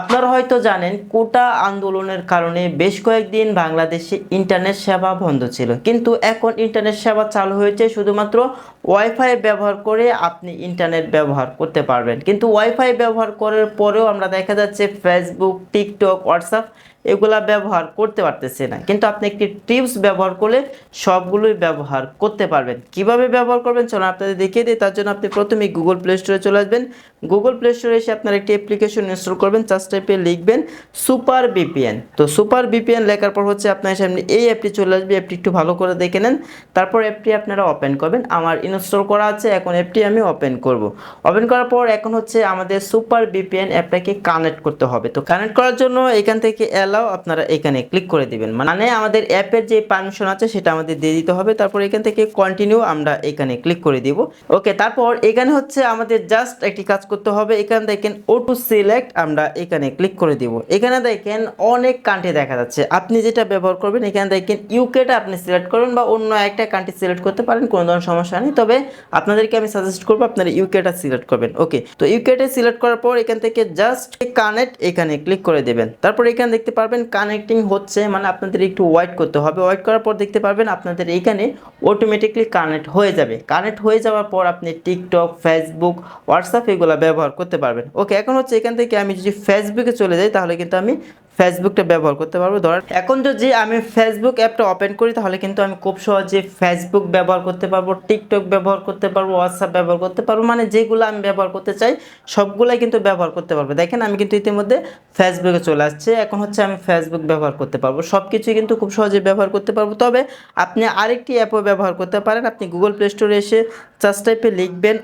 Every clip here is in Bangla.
আপনারা হয়তো জানেন কোটা আন্দোলনের কারণে বেশ কয়েকদিন বাংলাদেশে ইন্টারনেট সেবা বন্ধ ছিল, কিন্তু এখন ইন্টারনেট সেবা চালু হয়েছে। শুধুমাত্র ওয়াইফাই ব্যবহার করে আপনি ইন্টারনেট ব্যবহার করতে পারবেন, কিন্তু ওয়াইফাই ব্যবহার করার পরেও আমরা দেখা যাচ্ছে ফেসবুক, টিকটক, হোয়াটসঅ্যাপ এগুলা ব্যবহার করতে পারতেছে না। কিন্তু আপনি একটি টিপস ব্যবহার করলে সবগুলোই ব্যবহার করতে পারবেন। কিভাবে ব্যবহার করবেন চলুন আপনাদের দেখিয়ে দিই। তার জন্য আপনি প্রথমে গুগল প্লে স্টোরে চলে আসবেন। গুগল প্লে স্টোরে এসে আপনার একটি অ্যাপ্লিকেশন ইনস্টল করবেন। সার্চ টাইপে লিখবেন সুপার ভিপিএন। তো সুপার ভিপিএন লেখার পর হচ্ছে আপনার সামনে এই অ্যাপটি চলে আসবে। অ্যাপটি একটু ভালো করে দেখে নেন, তারপর অ্যাপটি আপনারা ওপেন করবেন। আমার ইনস্টল করা আছে, এখন অ্যাপটি আমি ওপেন করব। ওপেন করার পর এখন হচ্ছে আমাদের সুপার ভিপিএন অ্যাপটাকে কানেক্ট করতে হবে। তো কানেক্ট করার জন্য এখান থেকে অ্যালাউ আপনারা এখানে ক্লিক করে দিবেন, মানে আমাদের অ্যাপের যে পারমিশন আছে সেটা আমাদের দিয়ে দিতে হবে। তারপর এখান থেকে কন্টিনিউ আমরা এখানে ক্লিক করে দিব। ওকে, তারপর এখানে হচ্ছে আমাদের জাস্ট একটি কাজ করতে হবে। এখানে দেখেন অটো সিলেক্ট, আমরা এখানে ক্লিক করে দিব। এখানে দেখেন অনেক কান্ট্রি দেখা যাচ্ছে, আপনি যেটা ব্যবহার করবেন এখানে দেখেন ইউকেটা আপনি সিলেক্ট করবেন বা অন্য একটা কান্ট্রি সিলেক্ট করতে পারেন, কোনো ধরনের সমস্যা নেই। তবে আপনাদেরকে আমি সাজেস্ট করবো আপনারা ইউকেটা সিলেক্ট করবেন। ওকে, তো ইউকেটা সিলেক্ট করার পর এখান থেকে জাস্ট কানেক্ট এখানে ক্লিক করে দেবেন। তারপর এখানে দেখতে পারবেন কানেক্টিং হচ্ছে, মানে আপনাদের একটু ওয়েট করতে হবে। ওয়েট করার পর দেখতে পারবেন আপনাদের এইখানে অটোমেটিকলি কানেক্ট হয়ে যাবে। কানেক্ট হয়ে যাওয়ার পর আপনি টিকটক, ফেসবুক, হোয়াটসঅ্যাপ এগুলো ব্যবহার করতে পারবেন। ওকে, এখন হচ্ছে এখান থেকে আমি যদি ফেসবুকে চলে যাই তাহলে কিন্তু আমি ফেসবুকটা ব্যবহার করতে পারবো। ধরেন এখন যদি আমি ফেসবুক অ্যাপটা ওপেন করি তাহলে কিন্তু আমি খুব সহজে ফেসবুক ব্যবহার করতে পারবো, টিকটক ব্যবহার করতে পারবো, হোয়াটসঅ্যাপ ব্যবহার করতে পারবো, মানে যেগুলো আমি ব্যবহার করতে চাই সবগুলাই কিন্তু ব্যবহার করতে পারবো। দেখেন আমি কিন্তু ইতিমধ্যে ফেসবুকে চলে আসছে, এখন হচ্ছে আমি ফেসবুক ব্যবহার করতে পারবো। সব কিছুই কিন্তু খুব সহজে ব্যবহার করতে পারবো। তবে আপনি আরেকটি অ্যাপও ব্যবহার করতে পারেন। আপনি গুগল প্লে স্টোরে এসে সার্চ টাইপে লিখবেন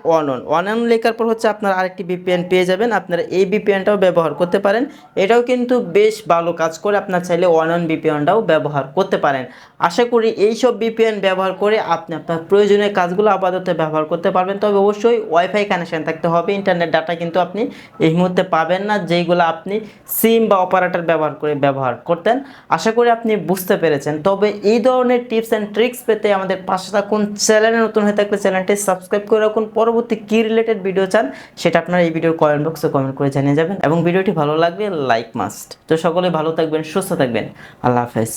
ওয়ান লেখার পর হচ্ছে আপনার আরেকটি ভিপিএন পেয়ে যাবেন। আপনারা এই ভিপিএনটাও ব্যবহার করতে পারেন, এটাও কিন্তু বেশ ভালো কাজ করে। আপনার চাইলে ওয়ান ভিপিএনটাও ব্যবহার করতে পারেন। আশা করি এইসব ভিপিএন ব্যবহার করে আপনি আপনার প্রয়োজনীয় কাজগুলো আপাতত ব্যবহার করতে পারবেন। তবে অবশ্যই ওয়াইফাই কানেকশন থাকতে হবে, ইন্টারনেট ডাটা কিন্তু আপনি এই মুহূর্তে পাবেন না, যেইগুলো আপনি সিম বা অপারেটর ব্যবহার করে ব্যবহার করতেন। আশা করি আপনি বুঝতে পেরেছেন। তবে এই ধরনের টিপস অ্যান্ড ট্রিক্স পেতে আমাদের পাশে থাকুন। চ্যানেলে নতুন হয়ে থাকলে চ্যানেলটি সাবস্ক্রাইব করে রাখুন। পরবর্তী কি রিলেটেড ভিডিও চান সেটা আপনারা এই ভিডিওর কমেন্ট বক্সে কমেন্ট করে জানিয়ে যাবেন, এবং ভিডিওটি ভালো লাগলে লাইক মাস্ট। তো সকলে ভালো থাকবেন, সুস্থ থাকবেন। আল্লাহ হাফেজ।